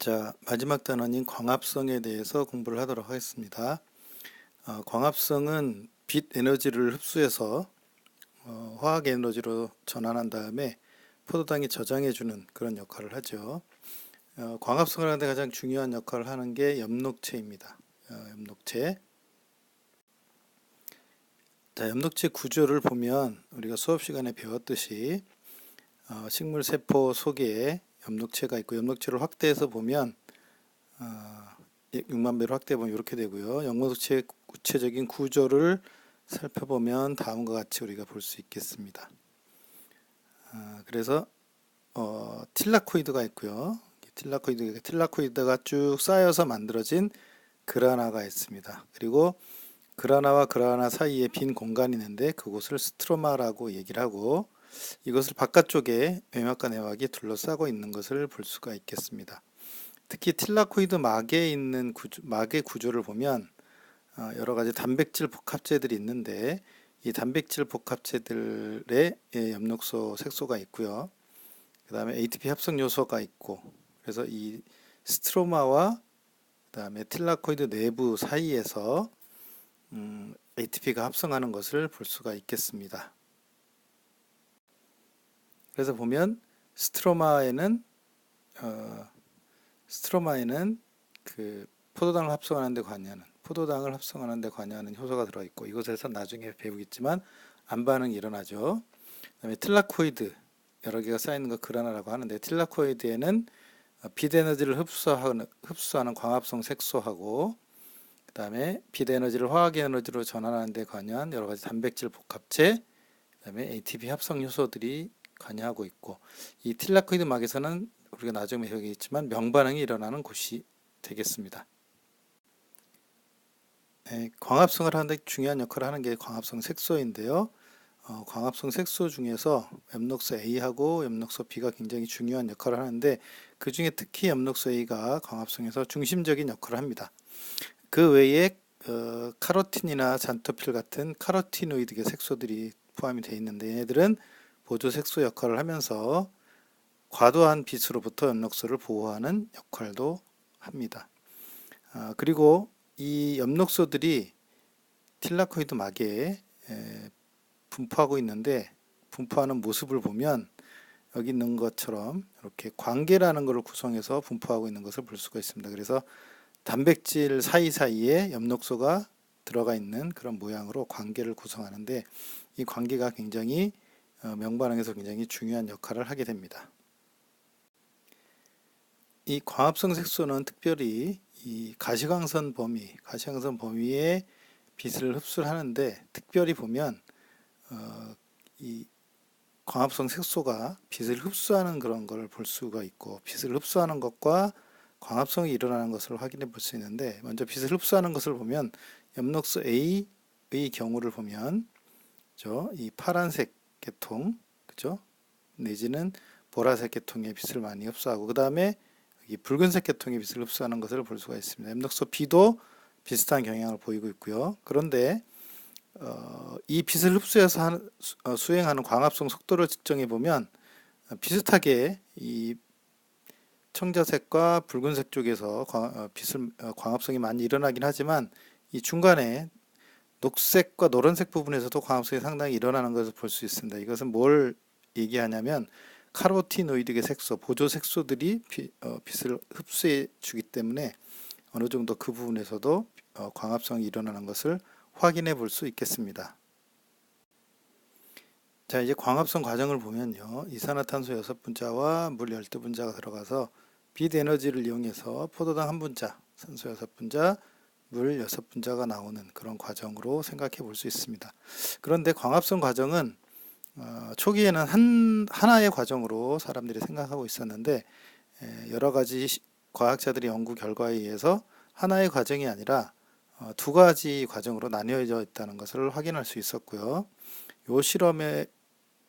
자, 마지막 단원인 광합성에 대해서 공부를 하도록 하겠습니다. 광합성은 빛 에너지를 흡수해서 화학 에너지로 전환한 다음에 포도당이 저장해주는 그런 역할을 하죠. 광합성을 하는데 가장 중요한 역할을 하는 게 엽록체입니다. 엽록체. 자, 엽록체 구조를 보면 우리가 수업 시간에 배웠듯이 식물 세포 속에 엽록체가 있고, 엽록체를 확대해서 보면 6만 배로 확대해 보면 이렇게 되고요. 엽록체의 구체적인 구조를 살펴보면 다음과 같이 우리가 볼 수 있겠습니다. 그래서 틸라코이드가 있고요. 틸라코이드가 쭉 쌓여서 만들어진 그라나가 있습니다. 그리고 그라나와 그라나 사이에 빈 공간이 있는데 그곳을 스트로마라고 얘기를 하고, 이것을 바깥쪽에 외막과 내막이 둘러싸고 있는 것을 볼 수가 있겠습니다. 특히 틸라코이드 막에 있는 막의 구조를 보면 여러 가지 단백질 복합체들이 있는데, 이 단백질 복합체들의 엽록소 색소가 있고요. 그 다음에 ATP 합성 요소가 있고, 그래서 이 스트로마와 그 다음에 틸라코이드 내부 사이에서 ATP가 합성하는 것을 볼 수가 있겠습니다. 그래서 보면 스트로마에는 그 포도당을 합성하는 데 관여하는 효소가 들어있고, 이것에서 나중에 배우겠지만 안반응이 일어나죠. 그다음에 틸라코이드 여러 개가 쌓이는 거 그라나라고 하는데, 틸라코이드에는 빛 에너지를 흡수하는 광합성 색소하고, 그 다음에 빛 에너지를 화학 에너지로 전환하는 데 관여한 여러 가지 단백질 복합체, 그 다음에 ATP 합성 효소들이 관여하고 있고, 이 틸라코이드 막에서는 우리가 나중에 배우겠지만 명반응이 일어나는 곳이 되겠습니다. 광합성을 하는데 중요한 역할을 하는 게 광합성 색소인데요. 광합성 색소 중에서 엽록소 A하고 엽록소 B가 굉장히 중요한 역할을 하는데, 그 중에 특히 엽록소 A가 광합성에서 중심적인 역할을 합니다. 그 외에 카로틴이나 잔토필 같은 카로티노이드계 색소들이 포함이 되어 있는데, 얘네들은 보조 색소 역할을 하면서 과도한 빛으로부터 엽록소를 보호하는 역할도 합니다. 그리고 이 엽록소들이 틸라코이드 막에 분포하고 있는데, 분포하는 모습을 보면 여기 있는 것처럼 이렇게 관계라는 것을 구성해서 분포하고 있는 것을 볼 수가 있습니다. 그래서 단백질 사이사이에 엽록소가 들어가 있는 그런 모양으로 관계를 구성하는데, 이 관계가 굉장히 명반응에서 굉장히 중요한 역할을 하게 됩니다. 이 광합성 색소는 특별히 이 가시광선 범위의 빛을 흡수를 하는데, 특별히 보면 이 광합성 색소가 빛을 흡수하는 그런 걸 볼 수가 있고, 빛을 흡수하는 것과 광합성이 일어나는 것을 확인해 볼 수 있는데, 먼저 빛을 흡수하는 것을 보면 엽록소 A의 경우를 보면 이 파란색 계통, 그죠? 내지는 보라색 계통의 빛을 많이 흡수하고, 그 다음에 이 붉은색 계통의 빛을 흡수하는 것을 볼 수가 있습니다. 엽록소 B도 비슷한 경향을 보이고 있고요. 그런데 이 빛을 흡수해서 수행하는 광합성 속도를 측정해 보면 비슷하게 이 청자색과 붉은색 쪽에서 광합성이 많이 일어나긴 하지만, 이 중간에 녹색과 노란색 부분에서도 광합성이 상당히 일어나는 것을 볼 수 있습니다. 이것은 뭘 얘기하냐면, 카로티노이드계 색소, 보조 색소들이 빛을 흡수해 주기 때문에 어느 정도 그 부분에서도 광합성이 일어나는 것을 확인해 볼 수 있겠습니다. 자, 이제 광합성 과정을 보면요, 이산화탄소 6분자와 물 12분자가 들어가서 빛 에너지를 이용해서 포도당 1분자, 산소 6분자, 물 6분자가 나오는 그런 과정으로 생각해 볼 수 있습니다. 그런데 광합성 과정은 초기에는 하나의 과정으로 사람들이 생각하고 있었는데, 여러 가지 과학자들의 연구 결과에 의해서 하나의 과정이 아니라 두 가지 과정으로 나뉘어져 있다는 것을 확인할 수 있었고요.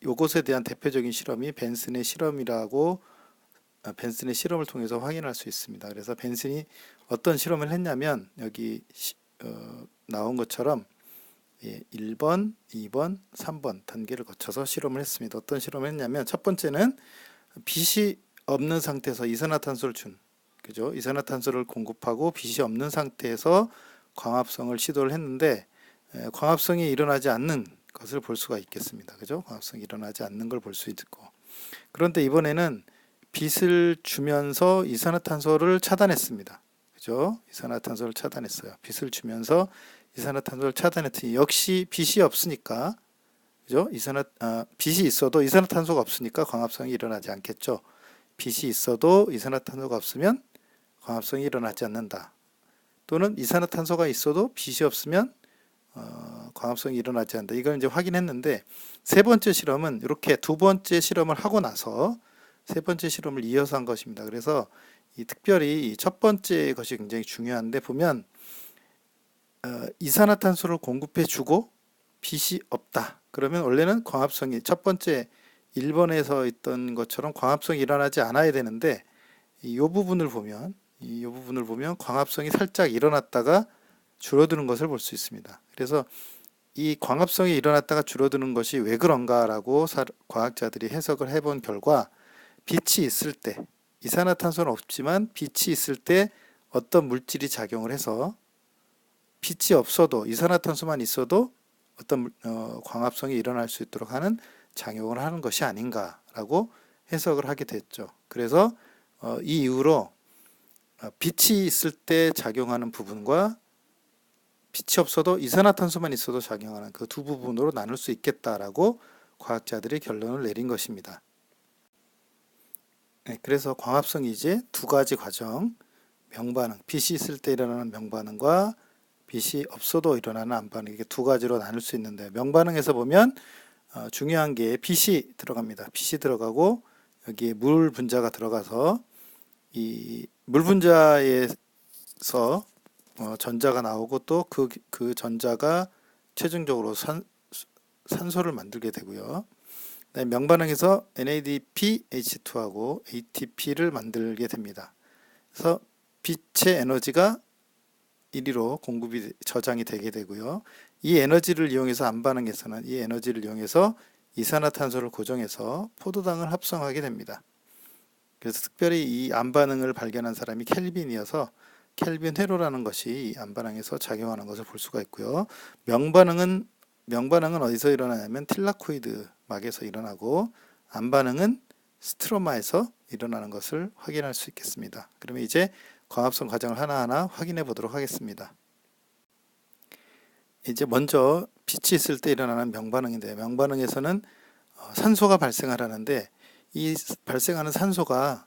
요것에 대한 대표적인 실험이 벤슨의 실험을 통해서 확인할 수 있습니다. 그래서 벤슨이 어떤 실험을 했냐면, 여기 나온 것처럼 1번, 2번, 3번 단계를 거쳐서 실험을 했습니다. 어떤 실험을 했냐면, 첫 번째는 빛이 없는 상태에서 이산화탄소를 그죠? 이산화탄소를 공급하고 빛이 없는 상태에서 광합성을 시도를 했는데 광합성이 일어나지 않는 것을 볼 수가 있겠습니다. 그죠? 광합성이 일어나지 않는 걸 볼 수 있고. 그런데 이번에는 빛을 주면서 이산화탄소를 차단했습니다. 그죠? 이산화탄소를 차단했어요. 빛을 주면서 이산화탄소를 차단했더니 역시 빛이 없으니까, 그죠? 빛이 있어도 이산화탄소가 없으니까 광합성이 일어나지 않겠죠. 빛이 있어도 이산화탄소가 없으면 광합성이 일어나지 않는다. 또는 이산화탄소가 있어도 빛이 없으면 광합성이 일어나지 않는다. 이걸 이제 확인했는데 세 번째 실험은 이렇게 두 번째 실험을 하고 나서 세 번째 실험을 이어서 한 것입니다. 그래서 특별히 첫 번째 것이 굉장히 중요한데 보면 이산화탄소를 공급해 주고 빛이 없다. 그러면 원래는 광합성이 첫 번째 1번에서 있던 것처럼 광합성이 일어나지 않아야 되는데 이 부분을 보면 광합성이 살짝 일어났다가 줄어드는 것을 볼 수 있습니다. 그래서 이 광합성이 일어났다가 줄어드는 것이 왜 그런가라고 과학자들이 해석을 해본 결과 빛이 있을 때, 이산화탄소는 없지만 빛이 있을 때 어떤 물질이 작용을 해서 빛이 없어도 이산화탄소만 있어도 어떤 광합성이 일어날 수 있도록 하는 작용을 하는 것이 아닌가라고 해석을 하게 됐죠. 그래서 이 이후로 빛이 있을 때 작용하는 부분과 빛이 없어도 이산화탄소만 있어도 작용하는 그 두 부분으로 나눌 수 있겠다라고 과학자들이 결론을 내린 것입니다. 그래서 광합성이 이제 두 가지 과정, 명반응, 빛이 있을 때 일어나는 명반응과 빛이 없어도 일어나는 암반응, 이게 두 가지로 나눌 수 있는데 명반응에서 보면 중요한 게 빛이 들어갑니다. 빛이 들어가고 여기에 물 분자가 들어가서 이 물 분자에서 전자가 나오고 또 그 전자가 최종적으로 산소를 만들게 되고요. 명반응에서 NADPH2하고 ATP를 만들게 됩니다. 그래서 빛의 에너지가 이리로 공급이 저장이 되게 되고요. 이 에너지를 이용해서 암반응에서는 이 에너지를 이용해서 이산화탄소를 고정해서 포도당을 합성하게 됩니다. 그래서 특별히 이 암반응을 발견한 사람이 켈빈이어서 켈빈 회로라는 것이 이 암반응에서 작용하는 것을 볼 수가 있고요. 명반응은 어디서 일어나냐면 틸라코이드 막에서 일어나고 암반응은 스트로마에서 일어나는 것을 확인할 수 있겠습니다. 그러면 이제 광합성 과정을 하나하나 확인해 보도록 하겠습니다. 이제 먼저 빛이 있을 때 일어나는 명반응인데 명반응에서는 산소가 발생을 하는데 이 발생하는 산소가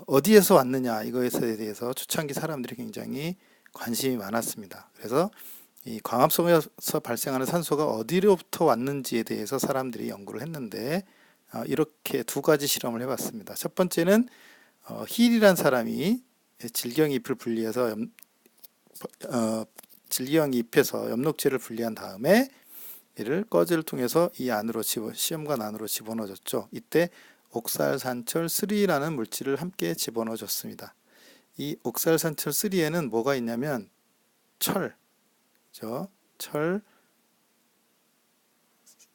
어디에서 왔느냐 이것에 대해서 초창기 사람들이 굉장히 관심이 많았습니다. 그래서 이 광합성에서 발생하는 산소가 어디로부터 왔는지에 대해서 사람들이 연구를 했는데 이렇게 두 가지 실험을 해봤습니다. 첫 번째는 힐이란 사람이 질경잎을 분리해서 질경잎에서 엽록제를 분리한 다음에 이를 꺼즈를 통해서 이 안으로 시험관 안으로 집어넣어줬죠. 이때 옥살산철 3라는 물질을 함께 집어넣어줬습니다. 이 옥살산철 3에는 뭐가 있냐면 철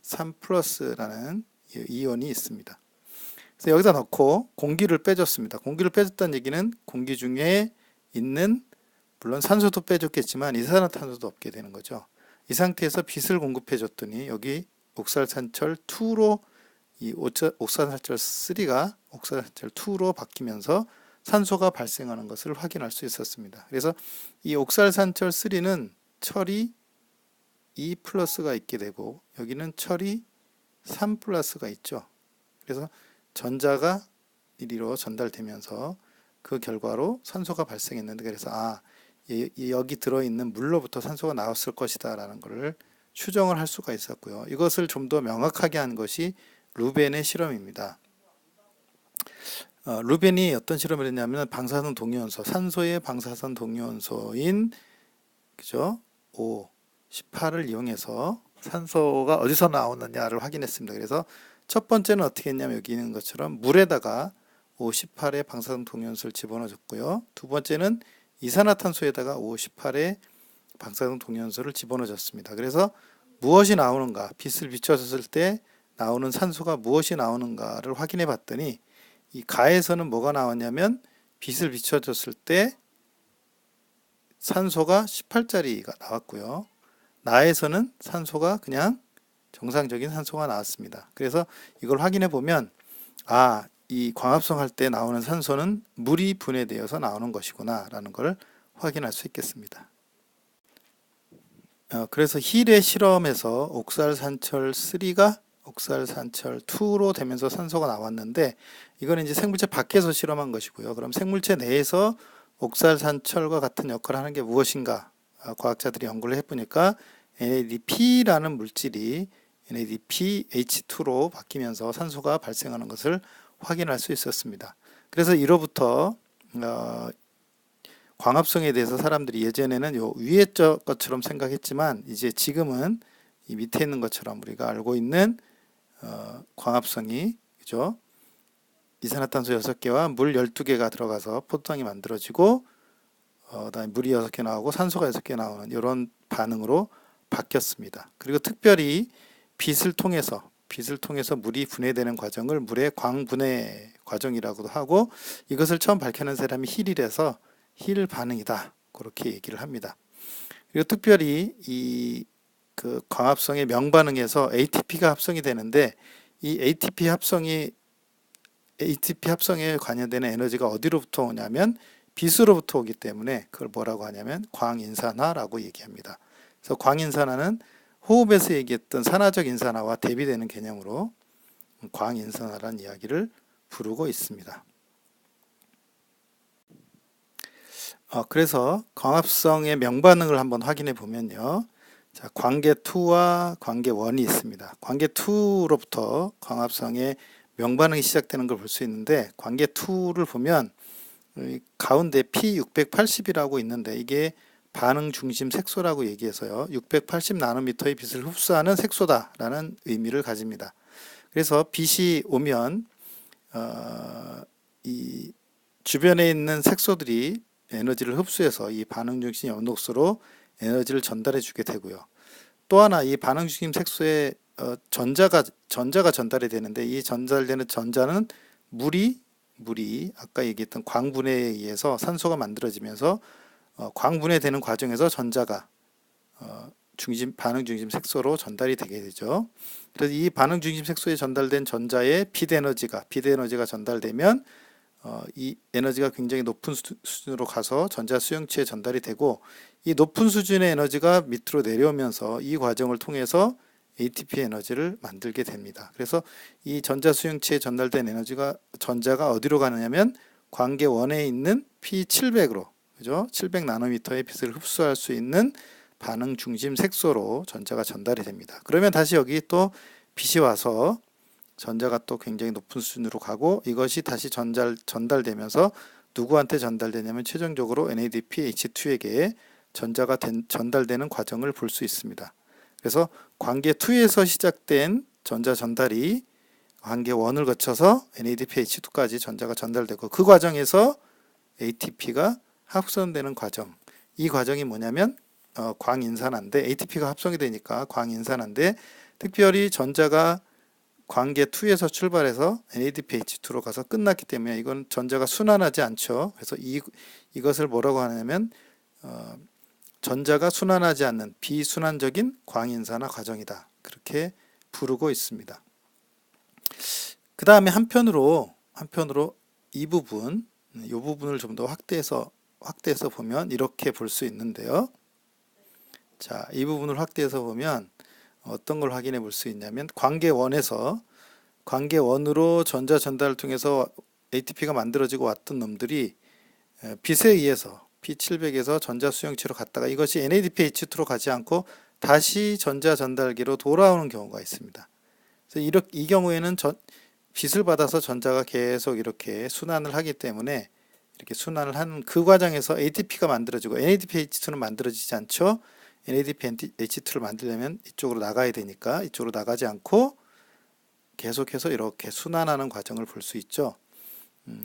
3+라는 이온이 있습니다. 그래서 여기다 넣고 공기를 빼줬습니다. 공기를 빼줬다는 얘기는 공기 중에 있는 물론 산소도 빼줬겠지만 이산화탄소도 없게 되는 거죠. 이 상태에서 빛을 공급해 줬더니 여기 옥살산철 2로 이 옥살산철 3가 옥살산철 2로 바뀌면서 산소가 발생하는 것을 확인할 수 있었습니다. 그래서 이 옥살산철 3는 철이 2+가 있게 되고 여기는 철이 3+가 있죠. 그래서 전자가 이리로 전달되면서 그 결과로 산소가 발생했는데 그래서 여기 들어있는 물로부터 산소가 나왔을 것이다 라는 것을 추정을 할 수가 있었고요. 이것을 좀 더 명확하게 한 것이 루벤의 실험입니다. 루벤이 어떤 실험을 했냐면 방사선 동위원소, 산소의 방사선 동위원소인 그죠? O18을 이용해서 산소가 어디서 나오느냐를 확인했습니다. 그래서 첫 번째는 어떻게 했냐면 여기 있는 것처럼 물에다가 O18의 방사선 동위원소를 집어넣어줬고요. 두 번째는 이산화탄소에다가 O18의 방사선 동위원소를 집어넣어줬습니다. 그래서 무엇이 나오는가, 빛을 비춰줬을 때 나오는 산소가 무엇이 나오는가를 확인해 봤더니 이 가에서는 뭐가 나왔냐면 빛을 비춰줬을 때 산소가 18짜리가 나왔고요. 나에서는 산소가 그냥 정상적인 산소가 나왔습니다. 그래서 이걸 확인해 보면 이 광합성 할 때 나오는 산소는 물이 분해되어서 나오는 것이구나 라는 걸 확인할 수 있겠습니다. 그래서 힐의 실험에서 옥살산철 3가 옥살산철 2로 되면서 산소가 나왔는데 이거는 이제 생물체 밖에서 실험한 것이고요. 그럼 생물체 내에서 옥살산철과 같은 역할을 하는 게 무엇인가? 과학자들이 연구를 해보니까 NADP라는 물질이 NADPH2로 바뀌면서 산소가 발생하는 것을 확인할 수 있었습니다. 그래서 이로부터 광합성에 대해서 사람들이 예전에는 요 위에 것처럼 생각했지만 이제 지금은 이 밑에 있는 것처럼 우리가 알고 있는 광합성이 그죠? 이산화탄소 6개와 물 12개가 들어가서 포도당이 만들어지고 그다음에 물이 6개 나오고 산소가 6개 나오는 이런 반응으로 바뀌었습니다. 그리고 특별히 빛을 통해서 물이 분해되는 과정을 물의 광분해 과정이라고도 하고 이것을 처음 밝혀낸 사람이 힐이라서 힐 반응이다 그렇게 얘기를 합니다. 그리고 특별히 그 광합성의 명반응에서 ATP가 합성이 되는데 이 ATP 합성에 관여되는 에너지가 어디로부터 오냐면 빛으로부터 오기 때문에 그걸 뭐라고 하냐면 광인산화라고 얘기합니다. 그래서 광인산화는 호흡에서 얘기했던 산화적 인산화와 대비되는 개념으로 광인산화라는 이야기를 부르고 있습니다. 그래서 광합성의 명반응을 한번 확인해 보면요. 자, 관계 2와 관계 1이 있습니다. 관계 2로부터 광합성의 명반응이 시작되는 걸 볼 수 있는데 관계 2를 보면 가운데 P680이라고 있는데 이게 반응 중심 색소라고 얘기해서요. 680나노미터의 빛을 흡수하는 색소다라는 의미를 가집니다. 그래서 빛이 오면 이 주변에 있는 색소들이 에너지를 흡수해서 이 반응 중심 엽록소로 에너지를 전달해 주게 되고요. 또 하나 이 반응 중심 색소에 전자가 전달이 되는데 이 전달되는 전자는 물이 아까 얘기했던 광분해에 의해서 산소가 만들어지면서 광분해되는 과정에서 전자가 반응 중심 색소로 전달이 되게 되죠. 그래서 이 반응 중심 색소에 전달된 전자에 빛 에너지가 전달되면 이 에너지가 굉장히 높은 수준으로 가서 전자 수용체에 전달이 되고 이 높은 수준의 에너지가 밑으로 내려오면서 이 과정을 통해서 ATP 에너지를 만들게 됩니다. 그래서 이 전자 수용체에 전달된 전자가 어디로 가느냐면 관계 1에 있는 P700으로 그죠? 700나노미터의 빛을 흡수할 수 있는 반응 중심 색소로 전자가 전달이 됩니다. 그러면 다시 여기 또 빛이 와서 전자가 또 굉장히 높은 수준으로 가고 이것이 다시 전달되면서 누구한테 전달되냐면 최종적으로 NADPH2에게 전자가 전달되는 과정을 볼 수 있습니다. 그래서 관계 2에서 시작된 전자 전달이 관계 1을 거쳐서 NADPH2까지 전자가 전달되고 그 과정에서 ATP가 합성되는 과정. 이 과정이 뭐냐면 광인산화인데 ATP가 합성이 되니까 광인산화인데 특별히 전자가 관계 2에서 출발해서 NADPH2로 가서 끝났기 때문에 이건 전자가 순환하지 않죠. 그래서 이것을 뭐라고 하냐면 전자가 순환하지 않는 비순환적인 광인산화 과정이다. 그렇게 부르고 있습니다. 그 다음에 한편으로 이 부분을 좀 더 확대해서 보면 이렇게 볼 수 있는데요. 자, 이 부분을 확대해서 보면 어떤 걸 확인해 볼 수 있냐면 관계 1으로 전자 전달을 통해서 ATP가 만들어지고 왔던 놈들이 빛에 의해서 P700에서 전자 수용체로 갔다가 이것이 NADPH2로 가지 않고 다시 전자 전달기로 돌아오는 경우가 있습니다. 그래서 이 경우에는 빛을 받아서 전자가 계속 이렇게 순환을 하기 때문에 이렇게 순환을 하는 그 과정에서 ATP가 만들어지고 NADPH2는 만들어지지 않죠. NADPH2를 만들려면 이쪽으로 나가야 되니까 이쪽으로 나가지 않고 계속해서 이렇게 순환하는 과정을 볼 수 있죠.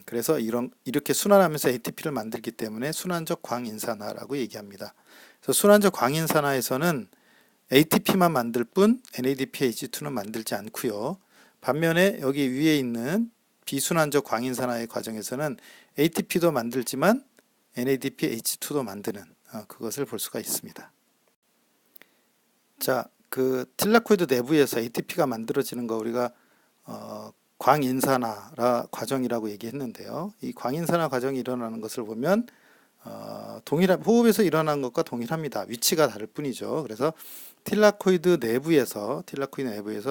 그래서 이렇게 순환하면서 ATP를 만들기 때문에 순환적 광인산화라고 얘기합니다. 그래서 순환적 광인산화에서는 ATP만 만들 뿐 NADPH2는 만들지 않고요. 반면에 여기 위에 있는 비순환적 광인산화의 과정에서는 ATP도 만들지만 NADPH2도 만드는 그것을 볼 수가 있습니다. 자, 그 틸라코이드 내부에서 ATP가 만들어지는 거 우리가 광인산화 과정이라고 얘기했는데요. 이 광인산화 과정이 일어나는 것을 보면 호흡에서 일어난 것과 동일합니다. 위치가 다를 뿐이죠. 그래서 틸라코이드 내부에서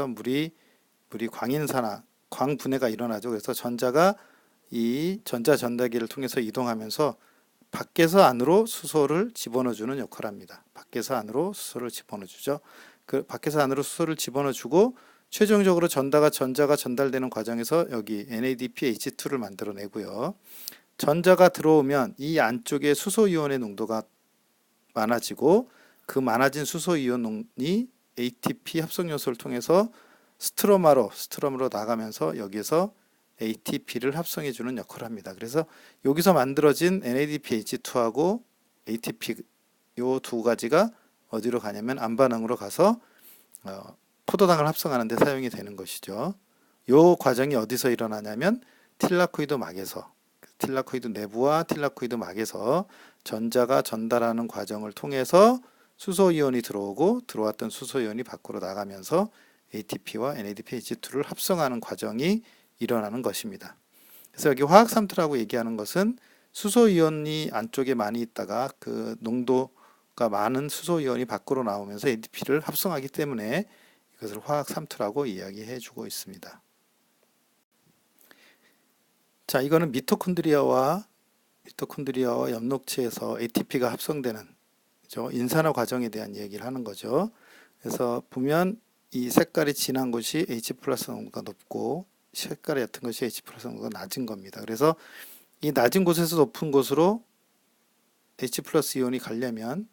물이 광인산화, 광분해가 일어나죠. 그래서 전자가 이 전자 전달기를 통해서 이동하면서 밖에서 안으로 수소를 집어넣어주는 역할을 합니다. 밖에서 안으로 수소를 집어넣어주죠. 그 밖에서 안으로 수소를 집어넣어주고 최종적으로 전자가 전달되는 과정에서 여기 NADPH2를 만들어내고요. 전자가 들어오면 이 안쪽에 수소 이온의 농도가 많아지고 그 많아진 수소 이온이 ATP 합성 요소를 통해서 스트로마로 나가면서 여기에서 ATP를 합성해 주는 역할을 합니다. 그래서 여기서 만들어진 NADPH2하고 ATP 요 두 가지가 어디로 가냐면 암반응으로 가서 포도당을 합성하는 데 사용이 되는 것이죠. 요 과정이 어디서 일어나냐면 틸라코이드 막에서, 틸라코이드 내부와 틸라코이드 막에서 전자가 전달하는 과정을 통해서 수소이온이 들어오고 들어왔던 수소이온이 밖으로 나가면서 ATP와 NADPH2를 합성하는 과정이 일어나는 것입니다. 그래서 여기 화학삼투라고 얘기하는 것은 수소이온이 안쪽에 많이 있다가 그 농도가 많은 수소이온이 밖으로 나오면서 ATP를 합성하기 때문에 이것을 화학삼투라고 이야기해 주고 있습니다. 자, 이거는 미토콘드리아와 엽록체에서 ATP가 합성되는 인산화 과정에 대한 얘기를 하는 거죠. 그래서 보면 이 색깔이 진한 곳이 H 플러스 농도가 높고 색깔이 옅은 것이 H 플러스 농도가 낮은 겁니다. 그래서 이 낮은 곳에서 높은 곳으로 H 플러스 이온이 가려면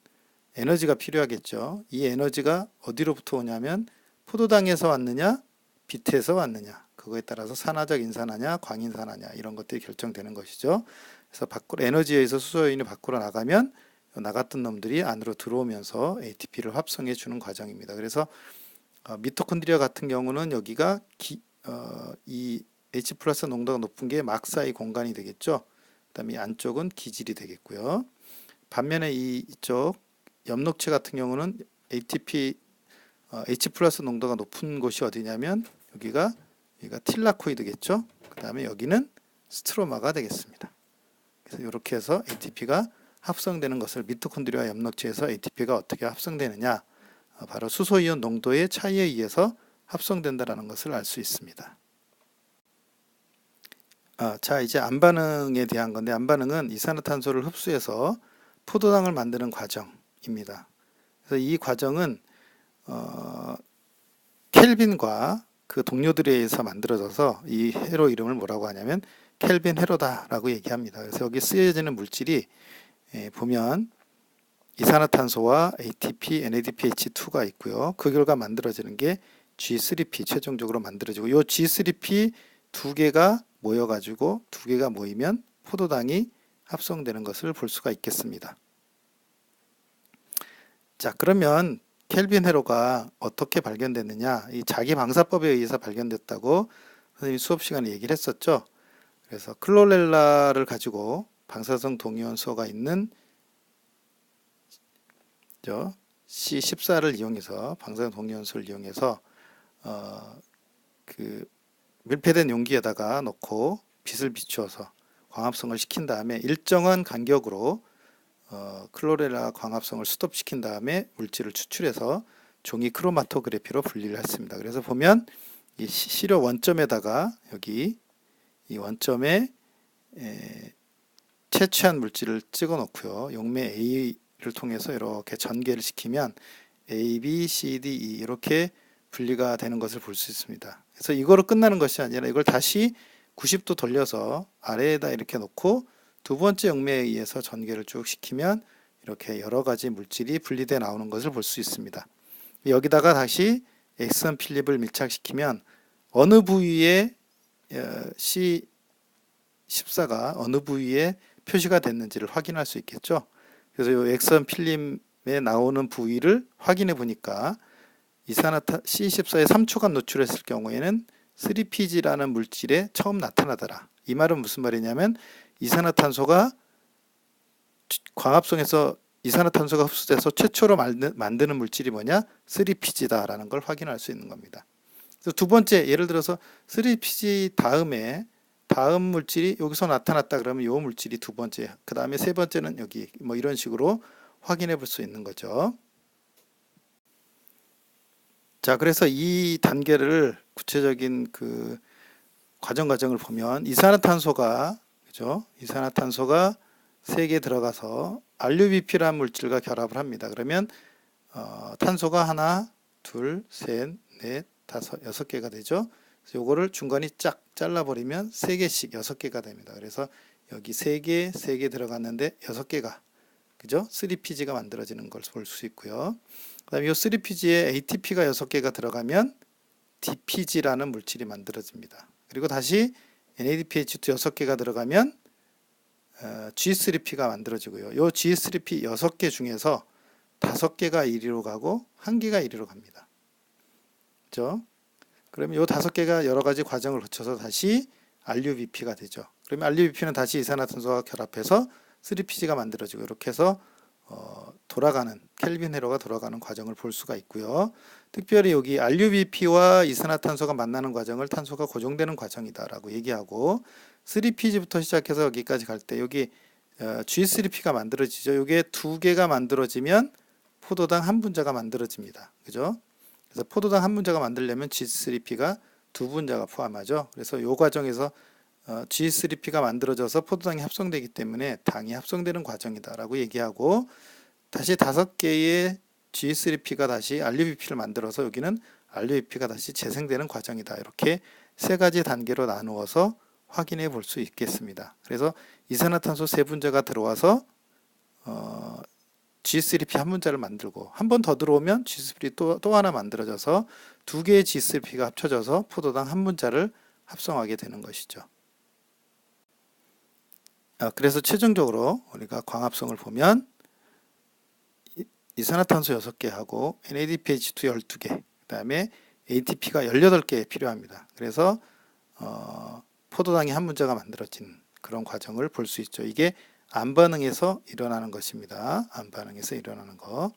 에너지가 필요하겠죠. 이 에너지가 어디로부터 오냐면 포도당에서 왔느냐 비트에서 왔느냐, 그거에 따라서 산화적 인산화냐 광인산화냐 이런 것들이 결정되는 것이죠. 그래서 밖으로 에너지에 의해서 수소이온이 밖으로 나가면 나갔던 놈들이 안으로 들어오면서 ATP를 합성해 주는 과정입니다. 그래서 미토콘드리아 같은 경우는 여기가 이 H 플러스 농도가 높은 게 막사의 공간이 되겠죠. 그 다음에 이 안쪽은 기질이 되겠고요. 반면에 이쪽 엽록체 같은 경우는 H 플러스 농도가 높은 곳이 어디냐면 여기가 틸라코이드겠죠. 그 다음에 여기는 스트로마가 되겠습니다. 그래서 이렇게 해서 ATP가 합성되는 것을 미토콘드리아 엽록체에서 ATP가 어떻게 합성되느냐, 바로 수소이온 농도의 차이에 의해서 합성된다는 것을 알 수 있습니다. 자, 이제 암반응에 대한 건데, 암반응은 이산화탄소를 흡수해서 포도당을 만드는 과정입니다. 그래서 이 과정은 켈빈과 그 동료들에 의해서 만들어져서 이 회로 이름을 뭐라고 하냐면 켈빈 회로다라고 얘기합니다. 그래서 여기 쓰여지는 물질이 보면 이산화탄소와 ATP, NADPH2가 있고요. 그 결과 만들어지는 게 G3P 최종적으로 만들어지고, 이 G3P 두 개가 모여가지고 두 개가 모이면 포도당이 합성되는 것을 볼 수가 있겠습니다. 자, 그러면 켈빈 회로가 어떻게 발견됐느냐? 이 자기방사법에 의해서 발견됐다고 선생님이 수업 시간에 얘기를 했었죠. 그래서 클로렐라를 가지고 방사성 동위원소가 있는 C14를 이용해서 방사성 동위원소를 이용해서 그 밀폐된 용기에다가 넣고 빛을 비추어서 광합성을 시킨 다음에 일정한 간격으로 클로렐라 광합성을 스톱시킨 다음에 물질을 추출해서 종이 크로마토그래피로 분리를 했습니다. 그래서 보면 이 시료 원점에다가 여기 이 원점에 채취한 물질을 찍어 놓고요. 용매 A를 통해서 이렇게 전개를 시키면 A, B, C, D, E 이렇게 분리가 되는 것을 볼 수 있습니다. 그래서 이거로 끝나는 것이 아니라 이걸 다시 90도 돌려서 아래에다 이렇게 놓고 두 번째 용매에 의해서 전개를 쭉 시키면 이렇게 여러 가지 물질이 분리돼 나오는 것을 볼 수 있습니다. 여기다가 다시 엑선 필립을 밀착시키면 어느 부위에 C14가 어느 부위에 표시가 됐는지를 확인할 수 있겠죠. 그래서 이 엑선 필름에 나오는 부위를 확인해 보니까 이산화탄 C14에 3초간 노출했을 경우에는 3PG라는 물질에 처음 나타나더라. 이 말은 무슨 말이냐면 이산화탄소가 광합성에서 이산화탄소가 흡수돼서 최초로 만드는 물질이 뭐냐? 3PG다라는 걸 확인할 수 있는 겁니다. 그래서 두 번째, 예를 들어서 3PG 다음에 다음 물질이 여기서 나타났다 그러면 이 물질이 두 번째, 그 다음에 세 번째는 여기, 뭐 이런 식으로 확인해 볼 수 있는 거죠. 자, 그래서 이 단계를 구체적인 그 과정을 보면 이산화탄소가, 그죠? 이산화탄소가 3개 들어가서 RUBP라는 물질과 결합을 합니다. 그러면 탄소가 하나, 둘, 셋, 넷, 다섯, 6개가 되죠. 그래서 요거를 중간에 쫙 잘라버리면 3개씩 6개가 됩니다. 그래서 여기 3개, 3개 들어갔는데 6개가, 그죠? 3PG가 만들어지는 걸 볼 수 있고요. 그 다음에 이 3PG에 ATP가 6개가 들어가면 DPG라는 물질이 만들어집니다. 그리고 다시 NADPH2 6개가 들어가면 G3P가 만들어지고요. 이 G3P 6개 중에서 5개가 이리로 가고 1개가 이리로 갑니다. 그죠? 그러면 이 5개가 여러 가지 과정을 거쳐서 다시 RUBP가 되죠. 그러면 RUBP는 다시 이산화탄소와 결합해서 3PG가 만들어지고 이렇게 해서 돌아가는 켈빈 회로가 돌아가는 과정을 볼 수가 있고요. 특별히 여기 RUBP와 이산화탄소가 만나는 과정을 탄소가 고정되는 과정이다라고 얘기하고 3PG부터 시작해서 여기까지 갈 때 여기 G3P가 만들어지죠. 이게 2개가 만들어지면 포도당 한 분자가 만들어집니다. 그죠? 그래서 포도당 한 분자가 만들려면 G3P가 2분자가 포함하죠. 그래서 이 과정에서 G3P가 만들어져서 포도당이 합성되기 때문에 당이 합성되는 과정이다라고 얘기하고 다시 5개의 G3P가 다시 RUBP를 만들어서 여기는 RUBP가 다시 재생되는 과정이다. 이렇게 3가지 단계로 나누어서 확인해 볼 수 있겠습니다. 그래서 이산화탄소 3분자가 들어와서 G3P 한 분자를 만들고 한 번 더 들어오면 G3P 또 하나 만들어져서 2개의 G3P가 합쳐져서 포도당 한 분자를 합성하게 되는 것이죠. 그래서 최종적으로 우리가 광합성을 보면 이산화탄소 6개하고 NADPH2 12개, 그 다음에 ATP가 18개 필요합니다. 그래서 포도당이 한 분자가 만들어진 그런 과정을 볼 수 있죠. 이게 암반응에서 일어나는 것입니다. 암반응에서 일어나는 거.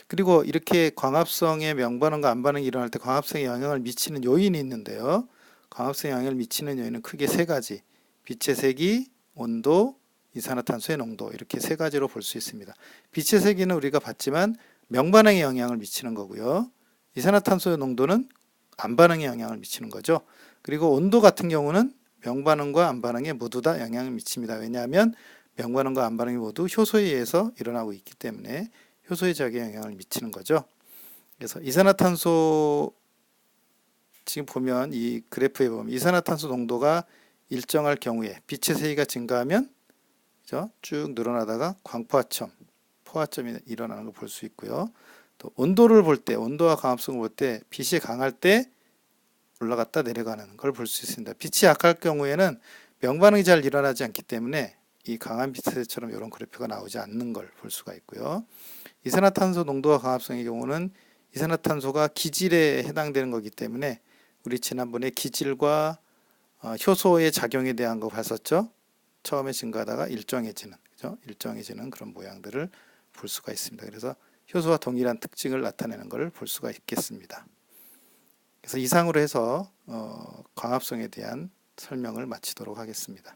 그리고 이렇게 광합성의 명반응과 암반응이 일어날 때 광합성에 영향을 미치는 요인이 있는데요. 광합성에 영향을 미치는 요인은 크게 3가지. 빛의 색이, 온도, 이산화탄소의 농도, 이렇게 3가지로 볼 수 있습니다. 빛의 색이는 우리가 봤지만 명반응에 영향을 미치는 거고요. 이산화탄소의 농도는 암반응에 영향을 미치는 거죠. 그리고 온도 같은 경우는 명반응과 암반응에 모두 다 영향을 미칩니다. 왜냐하면 명반응과 암반응이 모두 효소에 의해서 일어나고 있기 때문에 효소의 작용에 영향을 미치는 거죠. 그래서 이산화탄소 지금 보면 이 그래프에 보면 이산화탄소 농도가 일정할 경우에 빛의 세기가 증가하면 그죠? 쭉 늘어나다가 광포화점, 포화점이 일어나는 걸 볼 수 있고요. 또 온도를 볼 때, 온도와 광합성을 볼 때 빛이 강할 때 올라갔다 내려가는 걸 볼 수 있습니다. 빛이 약할 경우에는 명반응이 잘 일어나지 않기 때문에 이 강한 빛처럼 이런 그래프가 나오지 않는 걸 볼 수가 있고요. 이산화탄소 농도와 광합성의 경우는 이산화탄소가 기질에 해당되는 거기 때문에 우리 지난번에 기질과 효소의 작용에 대한 거 봤었죠. 처음에 증가하다가 일정해지는, 그죠? 일정해지는 그런 모양들을 볼 수가 있습니다. 그래서 효소와 동일한 특징을 나타내는 걸 볼 수가 있겠습니다. 그래서 이상으로 해서 광합성에 대한 설명을 마치도록 하겠습니다.